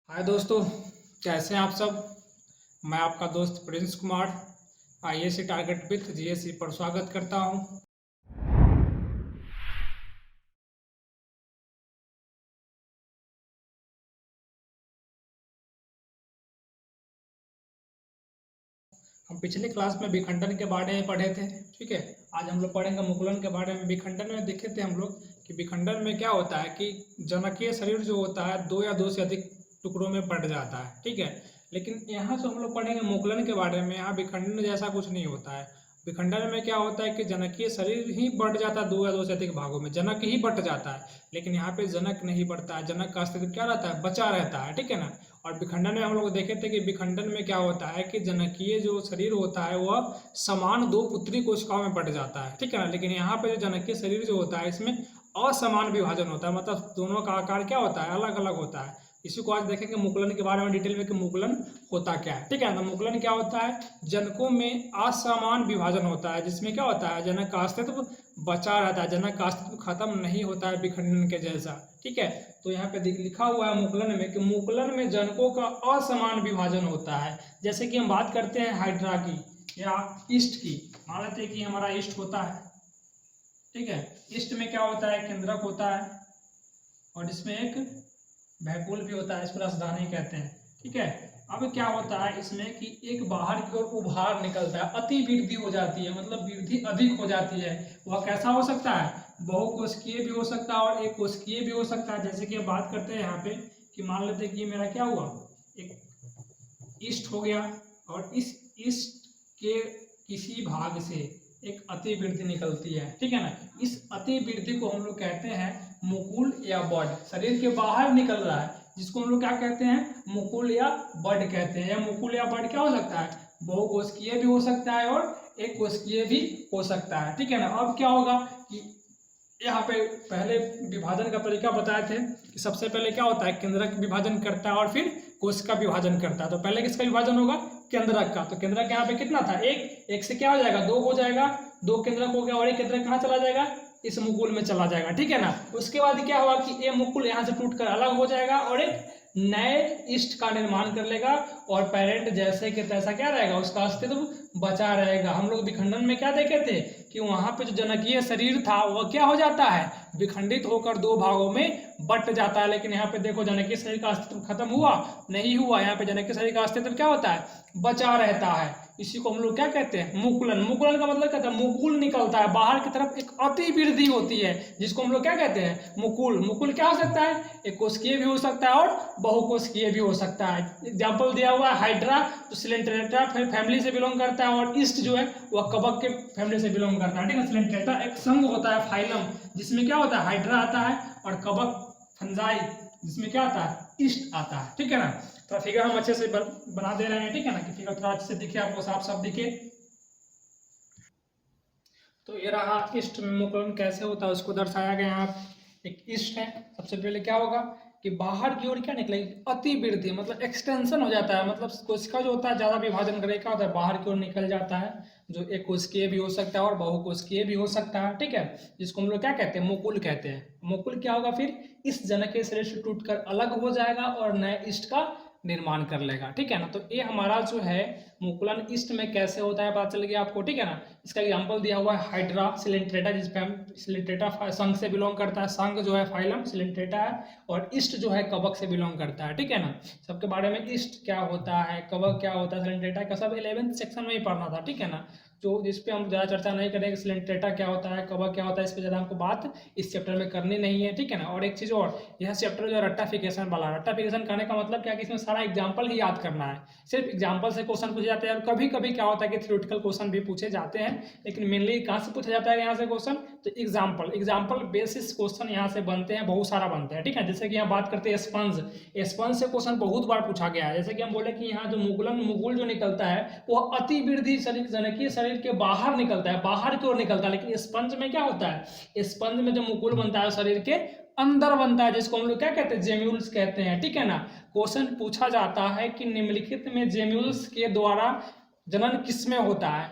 हाय दोस्तों, कैसे हैं आप सब। मैं आपका दोस्त Prince Kumar IAS target with GSC पर स्वागत करता हूं। हम पिछले क्लास में विखंडन के बारे में पढ़े थे। ठीक है, आज हम लोग पढ़ेंगे मुकुलन के बारे में। विखंडन में देखे थे हम लोग कि विखंडन में क्या होता है कि जनकीय शरीर जो होता है दो या दो से अधिक टुकड़ों में बंट जाता है। ठीक है, लेकिन यहाँ जो हम लोग पढ़ेंगे मुकुलन के बारे में, यहाँ विखंडन जैसा कुछ नहीं होता है। विखंडन में क्या होता है कि जनकीय शरीर ही बढ़ जाता है दो या दो से अधिक भागों में, जनक ही बढ़ जाता है। लेकिन यहाँ पे जनक नहीं बढ़ता है, जनक का अस्तित्व क्या रहता है, बचा रहता है। ठीक है ना। और विखंडन में हम लोग देखे थे कि विखंडन में क्या होता है कि जनकीय जो शरीर होता है वह समान दो पुत्री कोशिकाओं में बढ़ जाता है। ठीक है ना। लेकिन यहाँ पे जो जनकीय शरीर जो होता है इसमें असमान विभाजन होता है, मतलब दोनों का आकार क्या होता है, अलग अलग होता है। इसी को आज देखेंगे मुकुलन के बारे में डिटेल में कि मुकुलन होता क्या है। ठीक है, तो मुकुलन क्या होता है, जनकों में असमान विभाजन होता है, जिसमें क्या होता है, जनक का अस्तित्व बचा रहता है, जनक का अस्तित्व खत्म नहीं होता है विखंडन के जैसा। ठीक है, तो यहाँ पे लिखा हुआ है मुकुलन में कि मुकुलन में जनकों का असमान विभाजन होता है। जैसे कि हम बात करते हैं हाइड्रा की या ईस्ट की। मान लेते हैं कि हमारा ईस्ट होता है। ठीक है, ईस्ट में क्या होता है, केंद्रक होता है और इसमें एक वैकुल भी होता है, इसको राजधानी कहते हैं। ठीक है, अब क्या होता है इसमें कि एक बाहर की ओर उभार निकलता है, अति वृद्धि हो जाती है, मतलब वृद्धि अधिक हो जाती है। वह कैसा हो सकता है, बहुकोशिकीय भी हो सकता है और एक कोशिकीय भी हो सकता है। जैसे कि अब बात करते हैं यहाँ पे कि मान लेते हैं कि मेरा क्या हुआ, एक ईस्ट हो गया और इस ईस्ट के किसी भाग से एक अति वृद्धि निकलती है। ठीक है ना, इस अति वृद्धि को हम लोग कहते हैं मुकुल या बड। शरीर के बाहर निकल रहा है जिसको हम लोग क्या कहते हैं, मुकुल या बड कहते हैं। या मुकुल या बड क्या हो सकता है, बहुकोशिकीय भी हो सकता है और एक कोशिकीय भी हो सकता है। ठीक है ना। अब क्या होगा कि यहाँ पे पहले विभाजन का तरीका बताए थे कि सबसे पहले क्या होता है, केंद्रक विभाजन करता है और फिर कोशिका विभाजन करता है। तो पहले किसका विभाजन होगा, केंद्रक का। तो केंद्रक यहाँ पे कितना था, एक से क्या हो जाएगा, दो हो जाएगा, दो केंद्रक हो गया और एक केंद्रक कहाँ चला जाएगा, इस मुकुल में चला जाएगा। ठीक है ना। उसके बाद क्या हुआ कि ये मुकुल यहाँ से टूटकर अलग हो जाएगा और एक नए ईस्ट का निर्माण कर लेगा और पेरेंट जैसे कि तैसा क्या रहेगा, उसका अस्तित्व बचा रहेगा। हम लोग विखंडन में क्या देखे थे कि वहां पे जो जनकीय शरीर था वह क्या हो जाता है, विखंडित होकर दो भागों में बट जाता है। लेकिन यहाँ पे देखो जनकीय शरीर का अस्तित्व खत्म हुआ नहीं हुआ, यहाँ पे जनकीय शरीर का अस्तित्व क्या होता है, बचा रहता है। इसी को हम लोग क्या कहते हैं, मुकुलन। मुकुलन का मतलब क्या था, मुकुल निकलता है बाहर की तरफ, एक अति वृद्धि होती है जिसको हम लोग क्या कहते हैं, मुकुल। मुकुल क्या हो सकता है, एक कोशिकीय भी हो सकता है और बहुकोशिकीय भी हो सकता है। एग्जाम्पल दिया हुआ है हाइड्रा, तो सिलेंट्रेटा फैमिली से बिलोंग करता है और ईस्ट जो है वह कवक के फैमिली से बिलोंग करता है। ठीक है, सिलेंट्रेटा एक संघ होता है, फाइलम, जिसमें क्या होता है, हाइड्रा आता है और कवक फंजाई जिसमें क्या आता है, ईस्ट आता है। ठीक है ना। तो फिगर हम अच्छे से बना दे रहे हैं। ठीक है ना, कि फिगर थोड़ा अच्छे से दिखे आपको, साफ साफ दिखे। तो ये रहा ईस्ट में मुकुलन कैसे होता है उसको दर्शाया गया यहाँ। एक ईस्ट है, सबसे पहले क्या होगा कि बाहर की ओर क्या निकलेगी, अति वृद्धि, मतलब एक्सटेंशन हो जाता है, मतलब कोशिका जो होता है ज्यादा विभाजन करे क्या होता है, बाहर की ओर निकल जाता है, जो एक कोशिकीय भी हो सकता है और बहुकोशिकीय भी हो सकता है। ठीक है, जिसको हम लोग क्या कहते हैं, मुकुल कहते हैं। मुकुल क्या होगा फिर, इस जनकीय शरीर से टूटकर अलग हो जाएगा और नए ईस्ट का निर्माण कर लेगा। ठीक है ना। तो ये हमारा जो है मुकुलन ईस्ट में कैसे होता है पता चल गया आपको। ठीक है ना। इसका एग्जांपल दिया हुआ है हाइड्रा सिलेंट्रेटा, जिसपे हम सिलेंट्रेटा संघ से बिलोंग करता है, संघ जो है फाइलम सिलेंट्रेटा है और ईस्ट जो है कवक से बिलोंग करता है। ठीक है ना। सबके बारे में ईस्ट क्या होता है, कवक क्या होता है, सिलेंट्रेटा का सब 11th सेक्शन में ही पढ़ना था। ठीक है ना, जो जिसपे हम ज़्यादा चर्चा नहीं करेंगे, सिलेंट्रेटा क्या होता है, कवक क्या होता है, इस पर ज़्यादा हमको बात इस चैप्टर में करनी नहीं है। ठीक है ना। और एक चीज़ और, यह चैप्टर जो है रट्टाफिकेशन वाला, रट्टाफिकेशन करने का मतलब क्या है कि इसमें सारा एग्जाम्पल ही याद करना है। सिर्फ एग्जाम्पल से क्वेश्चन पूछे जाते हैं और कभी कभी क्या होता है कि थ्योरेटिकल क्वेश्चन भी पूछे जाते हैं, लेकिन मेनली कहाँ से पूछा जाता है यहाँ से क्वेश्चन, तो एग्जाम्पल बेसिस क्वेश्चन यहाँ से बनते हैं, बहुत सारा बनते हैं। ठीक है, जैसे कि यहाँ बात करते हैं स्पंज, स्पंज से क्वेश्चन बहुत बार पूछा गया है। जैसे कि हम बोले कि यहाँ जो मुकुल जो निकलता है वो अति वृद्धि शरीर, जनकीय शरीर के बाहर निकलता है, बाहर की ओर निकलता है। लेकिन स्पंज में क्या होता है, स्पंज में जो मुकुल बनता है शरीर के अंदर बनता है, जिसको हम लोग क्या कहते हैं, जेम्यूल्स कहते हैं। ठीक है ना। क्वेश्चन पूछा जाता है कि निम्नलिखित में जेम्यूल्स के द्वारा जनन किसमें होता है,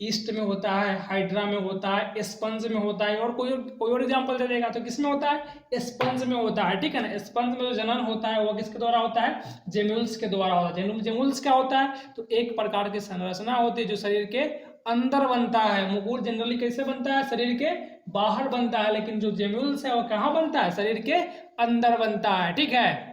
ईस्ट में होता है, हाइड्रा में होता है, स्पंज में होता है, और कोई और एग्जांपल दे देगा तो किसमें होता है, स्पंज में होता है, ठीक है ना। स्पंज में जो जनन होता है वो किसके द्वारा होता है, जेम्यूल्स के द्वारा होता है। जेम्यूल्स क्या होता है, तो एक प्रकार की संरचना होती है जो शरीर के अंदर बनता है। मुकुल जनरली कैसे बनता है, शरीर के बाहर बनता है, लेकिन जो जेम्यूल्स है वो कहाँ बनता है, शरीर के अंदर बनता है, ठीक है।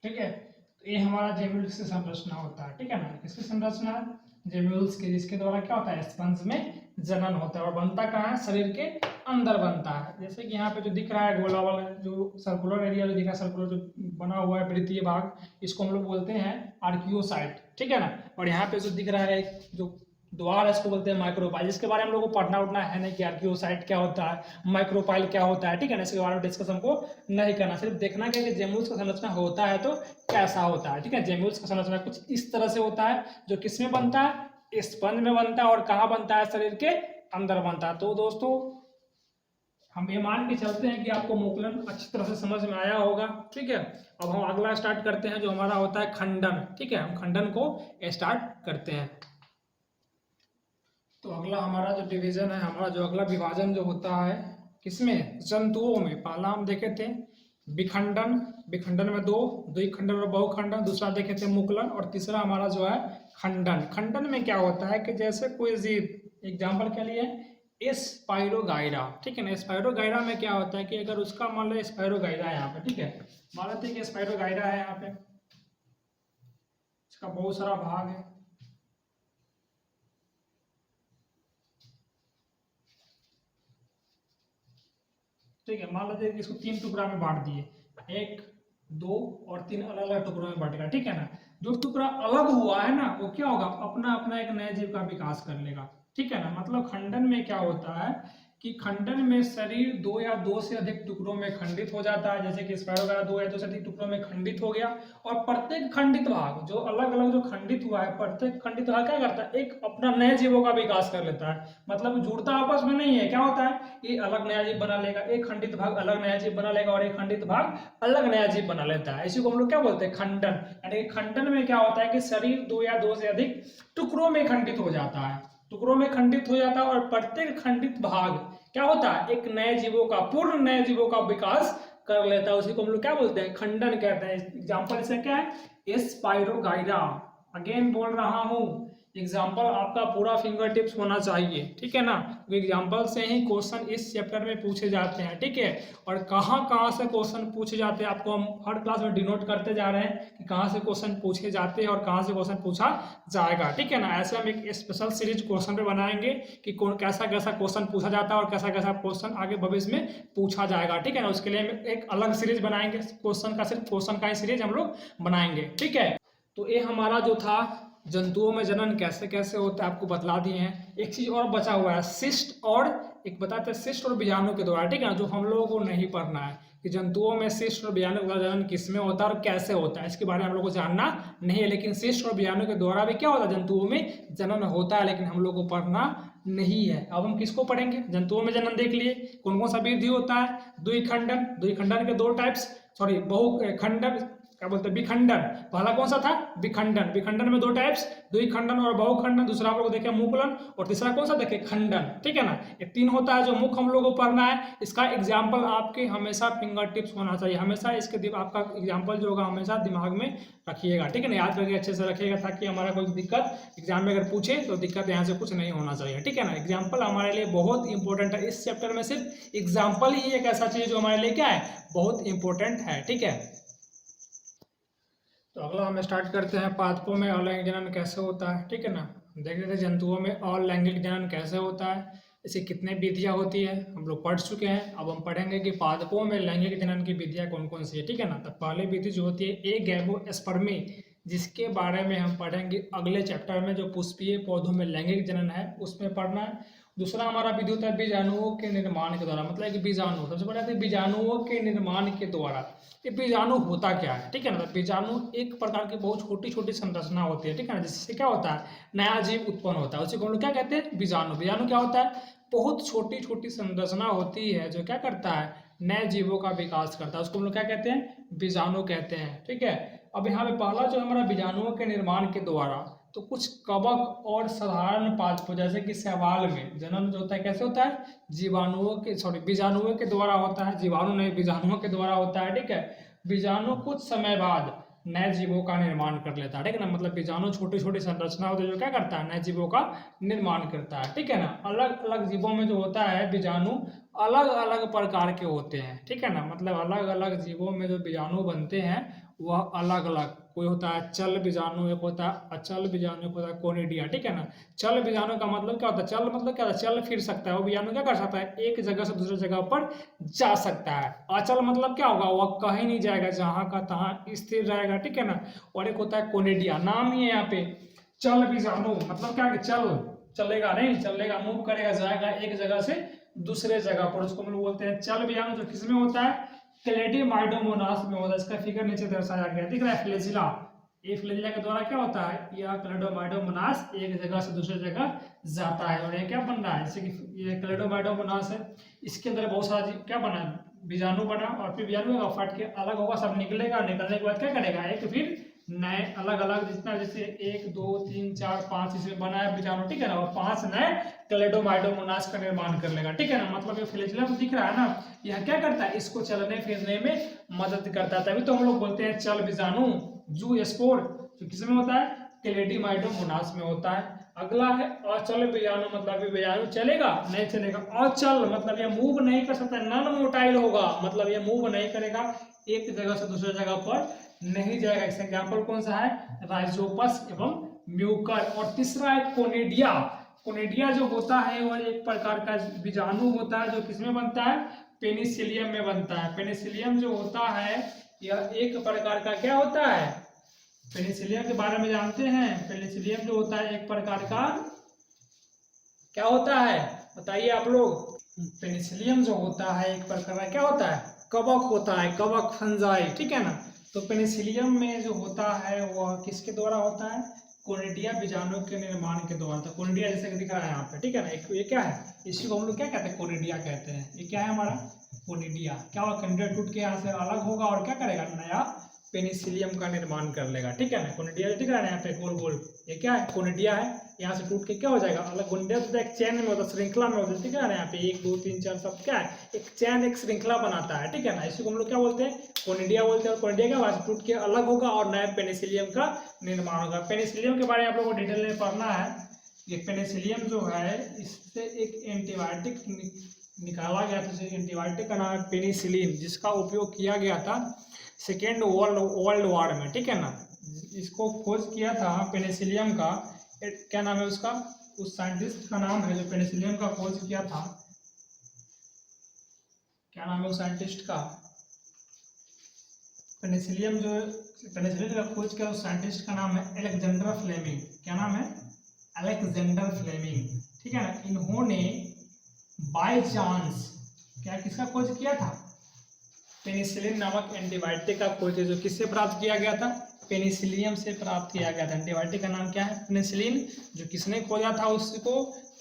ठीक है, तो ये हमारा जेम्यूल्स की संरचना होता है, ठीक है ना। किसकी संरचना है, जेम्यूल्स की, जिसके द्वारा क्या होता है, स्पंज में जनन होता है, और बनता कहाँ है, शरीर के अंदर बनता है। जैसे कि यहाँ पे जो दिख रहा है गोला वाला जो सर्कुलर एरिया जो दिख रहा है, सर्कुलर जो बना हुआ है वृत्तीय भाग, इसको हम लोग बोलते हैं आर्कियोसाइट, ठीक है ना। और यहाँ पे जो दिख रहा है जो द्वार है इसको बोलते हैं माइक्रोपाइल, जिसके बारे में हम लोग को पढ़ना उठना है नहीं कि आर्कियोसाइट क्या होता है, माइक्रोपाइल क्या होता है, ठीक है ना। इसके बारे में डिस्कस हमको नहीं करना, सिर्फ देखना क्या कि जेम्यूल्स का संरचना होता है तो कैसा होता है, ठीक है। जेम्यूल्स का संरचना कुछ इस तरह से होता है, जो किसमें बनता है, स्पंज में बनता है, और कहाँ बनता है, शरीर के अंदर बनता है। तो दोस्तों हम ये मान के चलते हैं कि आपको मोकलन अच्छी तरह से समझ में आया होगा, ठीक है। अब हम अगला स्टार्ट करते हैं जो हमारा होता है खंडन, ठीक है। हम खंडन को स्टार्ट करते हैं। तो अगला हमारा जो डिवीजन है, हमारा जो अगला विभाजन जो होता है किसमें, जंतुओं में। पहला हम देखे थे विखंडन, विखंडन में दो, द्विखंडन और बहुखंडन। दूसरा देखे थे मुकुलन, और तीसरा हमारा जो है खंडन। खंडन में क्या होता है कि जैसे कोई जीव, एग्जाम्पल के लिए स्पाइरोगाइरा, ठीक है ना। स्पाइरोगाइरा में क्या होता है कि अगर उसका मान लो स्पाइरोगाइरा है यहाँ पे, ठीक है, मान लेते हैं कि स्पाइरोगाइरा है यहाँ पे, इसका बहुत सारा भाग है, ठीक है। मान लीजिए कि इसको 3 टुकड़ा में बांट दिए, 1, 2 और 3 अलग अलग टुकड़ों में बांटेगा, ठीक है ना। जो टुकड़ा अलग हुआ है ना वो क्या होगा, अपना अपना एक नए जीव का विकास कर लेगा, ठीक है ना। मतलब खंडन में क्या होता है कि खंडन में शरीर 2 या 2 से अधिक टुकड़ों में खंडित हो जाता है, जैसे कि स्पाइरोगाइरा 2 या 2 से अधिक टुकड़ों में खंडित हो गया। और प्रत्येक खंडित भाग जो अलग अलग जो खंडित हुआ है, प्रत्येक खंडित भाग क्या करता है, एक अपना नए जीवों का विकास कर लेता है। मतलब जुड़ता आपस में नहीं है, क्या होता है, ये अलग नया जीव बना लेगा, एक खंडित भाग अलग नया जीव बना लेगा, और एक खंडित भाग अलग नया जीव बना लेता है। इसी को हम लोग क्या बोलते हैं, खंडन। यानी कि खंडन में क्या होता है कि शरीर 2 या 2 से अधिक टुकड़ों में खंडित हो जाता है, टुकड़ों में खंडित हो जाता है, और प्रत्येक खंडित भाग क्या होता है, एक नए जीवों का, पूर्ण नए जीवों का विकास कर लेता है। उसी को हम लोग क्या बोलते हैं, खंडन कहते हैं। एग्जाम्पल इससे क्या है, स्पाइरोगाइरा। अगेन बोल रहा हूं, एग्जाम्पल आपका पूरा फिंगर टिप्स होना चाहिए, ठीक है ना। एग्जाम्पल से ही क्वेश्चन इस चैप्टर में पूछे जाते हैं, ठीक है। और कहाँ कहाँ से क्वेश्चन पूछे जाते हैं आपको हम हर क्लास में डिनोट करते जा रहे हैं कि कहाँ से क्वेश्चन पूछे जाते हैं और कहाँ से क्वेश्चन पूछा जाएगा, ठीक है ना। ऐसे हम एक स्पेशल सीरीज क्वेश्चन पे बनाएंगे कि कौन कैसा कैसा क्वेश्चन पूछा जाता है और कैसा कैसा क्वेश्चन आगे भविष्य में पूछा जाएगा, ठीक है ना। उसके लिए हम एक अलग सीरीज बनाएंगे, क्वेश्चन का सिर्फ क्वेश्चन का ही सीरीज हम लोग बनाएंगे, ठीक है। तो ये हमारा जो था जंतुओं में जनन कैसे कैसे होता है आपको बतला दिए हैं। एक चीज और बचा हुआ है, सिस्ट, और एक बताते हैं सिस्ट और बीजाणु के द्वारा, ठीक है ना, जो हम लोगों को नहीं पढ़ना है कि जंतुओं में सिस्ट और बीजाणु का जनन किसमें होता है और कैसे होता है, इसके बारे में हम लोग को जानना नहीं है। लेकिन सिस्ट और बीजाणु के द्वारा भी क्या होता है, जंतुओं में जनन होता है, लेकिन हम लोग को पढ़ना नहीं है। अब हम किसको पढ़ेंगे, जंतुओं में जनन देख लिए, कौन कौन सा विधि होता है, द्विखंडन, द्विखंडन के 2 टाइप्स, सॉरी बहुखंडन, क्या बोलते हैं, विखंडन। पहला कौन सा था, विखंडन, विखंडन में 2 टाइप्स, द्विखंडन और बहुखंडन। दूसरा हम लोग देखे मुकुलन, और तीसरा कौन सा देखे, खंडन, ठीक है ना। ये 3 होता है जो मुख्य हम लोग को पढ़ना है। इसका एग्जाम्पल आपके हमेशा फिंगर टिप्स होना चाहिए, हमेशा इसके आपका एग्जाम्पल जो होगा हमेशा दिमाग में रखिएगा, ठीक है ना। याद करके अच्छे से रखिएगा ताकि हमारा कोई दिक्कत एग्जाम में अगर पूछे तो दिक्कत यहाँ से कुछ नहीं होना चाहिए, ठीक है ना। एग्जाम्पल हमारे लिए बहुत इंपॉर्टेंट है, इस चैप्टर में सिर्फ एग्जाम्पल ही एक ऐसा चीज जो हमारे लिए क्या है, बहुत इंपॉर्टेंट है, ठीक है। तो अगला हम स्टार्ट करते हैं, पादपों में अलैंगिक जनन कैसे होता है, ठीक है ना। देख रहे थे जंतुओं में अलैंगिक जनन कैसे होता है, इसे कितने विधियां होती है हम लोग पढ़ चुके हैं। अब हम पढ़ेंगे कि पादपों में लैंगिक जनन की विधियां कौन कौन सी है, ठीक है ना। तो पहली विधि जो होती है ए गैमोस्पर्मी, जिसके बारे में हम पढ़ेंगे अगले चैप्टर में, जो पुष्पीय पौधों में लैंगिक जनन है उसमें पढ़ना है। दूसरा हमारा विधि होता है बीजाणुओं के निर्माण के द्वारा, मतलब कि बीजाणु सबसे पहले बीजाणुओं के निर्माण के द्वारा। ये बीजाणु होता क्या है, ठीक है ना। बीजाणु एक प्रकार की बहुत छोटी छोटी संरचना होती है, ठीक है ना, जिससे क्या होता है नया जीव उत्पन्न होता है, उसी को हम लोग क्या कहते हैं बीजाणु। बीजाणु क्या होता है, बहुत छोटी छोटी संरचना होती है जो क्या करता है नए जीवों का विकास करता है, उसको हम लोग क्या कहते हैं बीजाणु कहते हैं, ठीक है। अब यहाँ पे पहला जो हमारा बीजाणुओं के निर्माण के द्वारा, तो कुछ कवक और साधारण पादपों जैसे कि शैवाल में जन्म जो होता है कैसे होता है जीवाणुओं के बीजाणुओं के द्वारा होता है, जीवाणु नहीं बीजाणुओं के द्वारा होता है, ठीक है। बीजाणु कुछ समय बाद नए जीवों का निर्माण कर लेता है, ठीक है ना। मतलब बीजाणु छोटी छोटी संरचना होती है जो क्या करता है नए जीवों का निर्माण करता है, ठीक है ना। अलग अलग जीवों में जो होता है बीजाणु अलग अलग प्रकार के होते हैं, ठीक है ना। मतलब अलग अलग जीवों में जो बीजाणु बनते हैं वह अलग अलग, कोई होता है चल बीजाणु, एक होता है अचल बीजाणु, एक होता है कोनिडिया, ठीक है ना। चल बीजाणु का मतलब क्या होता है, चल मतलब क्या होता है चल फिर सकता है, वो बीजाणु क्या कर सकता है एक जगह से दूसरी जगह पर जा सकता है। अचल मतलब क्या होगा, वह कहीं नहीं जाएगा, जहां का तहां स्थिर रहेगा, ठीक है ना। और एक होता है कोनिडिया, नाम ही है यहाँ पे चल बीजाणु, मतलब क्या है चल चलेगा नहीं, चलेगा मूव करेगा, जाएगा एक जगह से दूसरे जगह पर, उसको हम लोग बोलते हैं चल बीजाणु। जो किसमें होता है क्लेडिमाइडोमोनास में होता है, इसका फिगर नीचे दर्शाया गया दिख रहा है फ्लैजिला। ये फ्लैजिला के द्वारा क्या होता है यह क्लेडोमाइडोमोनास एक जगह से दूसरे जगह जाता है, और ये क्या बन रहा है जैसे कि ये क्लेडोमाइडोमोनास है, इसके अंदर बहुत सारा क्या बना बीजाणु बना, और फिर बीजाणु फट के अलग होगा, सब निकलेगा, निकलने के बाद क्या करेगा एक फिर नए अलग अलग जितना जैसे 1 2 3 4 5 इसमें बना है बीजाणु, ठीक है ना, और 5 नए क्लेडोमाइडोमोनास का निर्माण कर लेगा, ठीक है ना। मतलब ये फ्लैजिला दिख रहा है ना, यह क्या करता है इसको चलने फिरने में मदद करता है, तभी तो हम लोग बोलते हैं चल बीजाणु। जू स्पोर जो किसमें होता है क्लेडिमाइडोमोनास में होता है। अगला है अचल बीजाणु, मतलब ये बीजाणु चलेगा नहीं चलेगा। अचल मतलब ये मूव नहीं कर सकता, नॉन मोटाइल होगा, मतलब ये मूव नहीं करेगा, एक जगह से दूसरे जगह पर नहीं जाएगा। इसका एग्जाम्पल कौन सा है राइजोपस एवं म्यूकर। और तीसरा है कोनिडिया। कोनिडिया जो होता है वह एक प्रकार का बीजाणु होता है जो किसमें बनता है पेनिसिलियम में बनता है। पेनिसिलियम जो होता है यह एक प्रकार का क्या होता है, पेनिसिलियम के बारे में जानते हैं। पेनिसिलियम जो होता है एक प्रकार का क्या होता है बताइए आप लोग। पेनिसिलियम जो होता है एक प्रकार का क्या होता है कवक होता है, कवक फंजाई, ठीक है ना। तो पेनिसिलियम में जो होता है वह किसके द्वारा होता है कोनिडिया बीजाणु के निर्माण के द्वारा। तो कोनिडिया जैसे कि दिख रहा है यहाँ पे, ठीक है ना। ये क्या है इसी को हम लोग क्या कहते हैं कोनिडिया कहते हैं। ये क्या है हमारा कोनिडिया, क्या होगा कोनिडिया टूट के यहाँ से अलग होगा और क्या करेगा नया पेनिसिलियम का निर्माण कर लेगा, ठीक है ना। कोनिडिया दिख रहा है यहाँ पे गोल गोल, ये क्या है कोनिडिया है, यहाँ से टूट के क्या हो जाएगा अलग। कोनिडिया तो एक चैन में होता है, श्रृंखला में होता है, ठीक है ना। यहाँ पे 1 2 3 4 सब क्या है एक चैन एक श्रृंखला बनाता है, ठीक है ना। इसी को हम लोग क्या बोलते हैं कोनिडिया बोलते हैं। और कोनिडिया क्या वहां से टूट के अलग होगा और नया पेनिसिलियम का निर्माण होगा। पेनिसिलियम के बारे में आप लोगों को डिटेल में पढ़ना है। ये पेनिसिलियम जो है इससे एक एंटीबायोटिक निकाला गया था, एंटीबायोटिक का नाम है पेनिसिलिन, जिसका उपयोग किया गया था सेकेंड वर्ल्ड वॉर में, ठीक है ना। इसको खोज किया था पेनिसिलियम का, क्या नाम है उसका, उस साइंटिस्ट का नाम है जो पेनिसिलियम का खोज किया था, क्या नाम है उस साइंटिस्ट का। पेनिसिलियम का खोज किया उस साइंटिस्ट का नाम है अलेक्जेंडर फ्लेमिंग। क्या नाम है अलेक्जेंडर फ्लेमिंग, ठीक है ना। इन्होंने बाय चांस क्या किसका खोज किया था पेनिसिलिन नामक एंटीबायोटिक का खोज जो किससे प्राप्त किया गया था पेनिसिलियम से प्राप्त किया गया था। एंटीबायोटिक का नाम क्या है पेनिसिलिन, जो किसने खोजा था उसको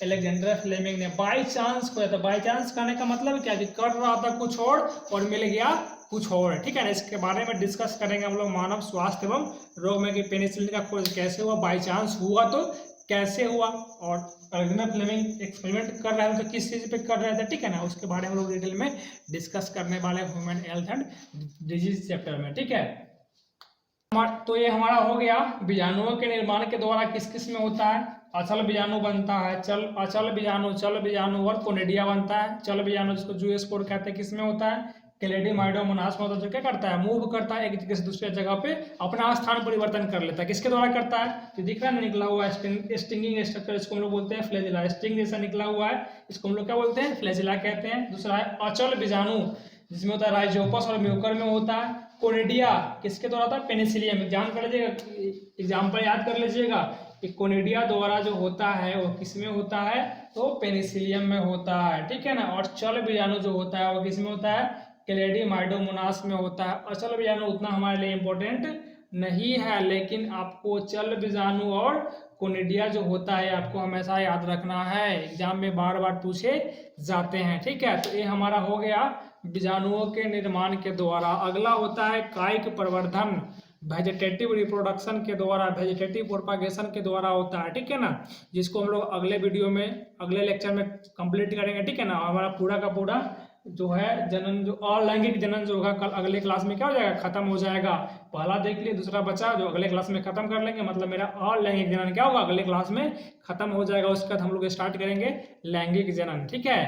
अलेक्जेंडर फ्लेमिंग ने बाय चांस खोजा था। बाय चांस करने का मतलब क्या कि कर रहा था कुछ और मिल गया कुछ और, ठीक है ना। इसके बारे में डिस्कस करेंगे हम लोग मानव स्वास्थ्य एवं रोग में कि पेनिसिलिन का खोज कैसे हुआ, बाय चांस हुआ तो कैसे हुआ, और अलेक्जेंडर फ्लेमिंग एक्सपेरिमेंट कर रहे थे तो किस चीज पे कर रहे थे, ठीक है ना। उसके बारे में हम लोग डिटेल में डिस्कस करने वाले human health and disease chapter में, ठीक है। तो ये हमारा हो गया बीजाणुओं के निर्माण के द्वारा किस किस में होता है अचल बीजाणु बनता है, अचल बीजाणु चल बीजाणु और कोनिडिया बनता है। चल बीजाणु जिसको जूस्पोर कहते हैं किसमें होता है क्लेडिमाइडोमोनास में होता है, जो क्या करता है मूव करता है एक जगह से दूसरे जगह पे अपना स्थान परिवर्तन कर लेता है। किसके द्वारा करता है तो दिख रहा है निकला हुआ है स्टिंगिंग स्ट्रक्चर, इसको हम लोग बोलते हैं फ्लैजिला। स्टिंग जैसा निकला हुआ है इसको हम लोग क्या बोलते हैं फ्लैजिला कहते हैं। दूसरा है अचल बीजाणु, जिसमें होता है राइजोपस और म्यूकर में होता है कोनिडिया किसके द्वारा होता है, पेनिसिलियम। एग्जाम कर लीजिएगा, एग्जाम्पल याद कर लीजिएगा कि कोनिडिया द्वारा जो होता है वो किस में होता है, तो पेनिसिलियम में होता है, ठीक है ना। और चल बीजाणु जो होता है वो किस में होता है, क्लेडिमाइडोमोनास में होता है। और चल बीजाणु उतना हमारे लिए इम्पोर्टेंट नहीं है, लेकिन आपको चल बीजाणु और कोनिडिया जो होता है आपको हमेशा याद रखना है, एग्जाम में बार बार पूछे जाते हैं, ठीक है। तो ये हमारा हो गया बीजाणुओं के निर्माण के द्वारा। अगला होता है कायिक प्रवर्धन, वेजिटेटिव रिप्रोडक्शन के द्वारा, वेजिटेटिव प्रोपागेशन के द्वारा होता है, ठीक है ना, जिसको हम लोग अगले वीडियो में अगले लेक्चर में कंप्लीट करेंगे, ठीक है ना। हमारा पूरा का पूरा जो है जनन, जो अलैंगिक जनन जो होगा कल अगले क्लास में क्या हो जाएगा, खत्म हो जाएगा। पहला देख लिए, दूसरा बचा जो अगले क्लास में खत्म कर लेंगे, मतलब मेरा अलैंगिक जनन क्या होगा अगले क्लास में खत्म हो जाएगा। उसके बाद हम लोग स्टार्ट करेंगे लैंगिक जनन, ठीक है।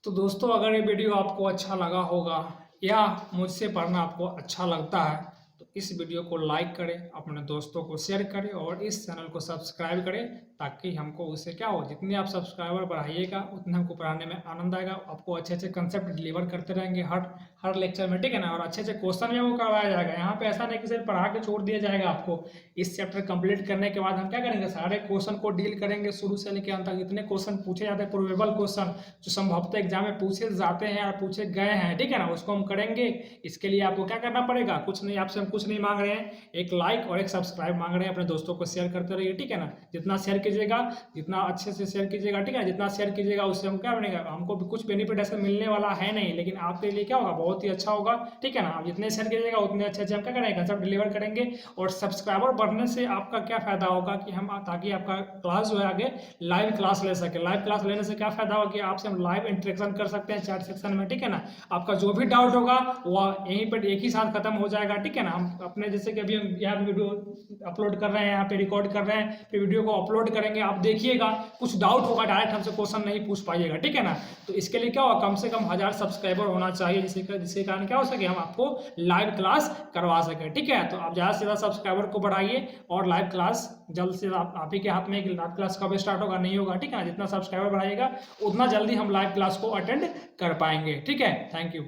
तो दोस्तों अगर ये वीडियो आपको अच्छा लगा होगा या मुझसे पढ़ना आपको अच्छा लगता है तो इस वीडियो को लाइक करें, अपने दोस्तों को शेयर करें और इस चैनल को सब्सक्राइब करें, ताकि हमको उससे क्या हो, जितने आप सब्सक्राइबर बढ़ाइएगा उतने हमको पढ़ाने में आनंद आएगा। आपको अच्छे अच्छे कंसेप्ट डिलीवर करते रहेंगे हर लेक्चर में, ठीक है ना। और अच्छे अच्छे क्वेश्चन में वो करवाया जाएगा। यहाँ पे ऐसा नहीं कि सिर्फ पढ़ा के छोड़ दिया जाएगा आपको। इस चैप्टर कंप्लीट करने के बाद हम क्या करेंगे, सारे क्वेश्चन को डील करेंगे शुरू से लेकर अंत तक। जितने क्वेश्चन पूछे जाते हैं, प्रोबेबल क्वेश्चन जो संभवतः एग्जाम में पूछे जाते हैं और पूछे गए हैं, ठीक है ना, उसको हम करेंगे। इसके लिए आपको क्या करना पड़ेगा, कुछ नहीं, आपसे हम कुछ नहीं मांग रहे हैं, एक लाइक और एक सब्सक्राइब मांग रहे हैं। अपने दोस्तों को शेयर करते रहिए, ठीक है ना। जितना शेयर कीजिएगा, जितना अच्छे से शेयर कीजिएगा, ठीक है, जितना शेयर कीजिएगा उससे हम क्या बनेगा, हमको भी कुछ बेनिफिट ऐसा मिलने वाला है नहीं, लेकिन आपके लिए क्या होगा, बहुत ही अच्छा होगा, ठीक है ना। आप जितने शेयर कीजिएगा उतने अच्छे अच्छे हम क्या करेंगे, कंसेप्ट डिलीवर करेंगे। और सब्सक्राइबर बढ़ने से आपका क्या फायदा होगा कि हम, ताकि आपका क्लास जो है आगे लाइव क्लास ले सके। लाइव क्लास लेने से क्या फायदा होगा कि आपसे हम लाइव इंटरेक्शन कर सकते हैं चैट सेक्शन में, ठीक है ना। आपका जो भी डाउट होगा वह यहीं पर एक ही साथ खत्म हो जाएगा, ठीक है ना। हम अपने जैसे कि अभी हम यहाँ वीडियो अपलोड कर रहे हैं, यहाँ पे रिकॉर्ड कर रहे हैं, फिर वीडियो को अपलोड करेंगे, आप देखिएगा, कुछ डाउट होगा डायरेक्ट हमसे क्वेश्चन नहीं पूछ पाइएगा, ठीक है ना। तो इसके लिए क्या होगा, कम से कम 1000 सब्सक्राइबर होना चाहिए, जिसके कारण क्या हो सके, हम आपको लाइव क्लास करवा सके, ठीक है। तो आप ज़्यादा से ज़्यादा सब्सक्राइबर को बढ़ाइए और लाइव क्लास जल्द से आप ही के हाथ में, लाइव क्लास कब स्टार्ट होगा नहीं होगा, ठीक है ना। जितना सब्सक्राइबर बढ़ाइएगा उतना जल्दी हम लाइव क्लास को अटेंड कर पाएंगे, ठीक है। Thank you.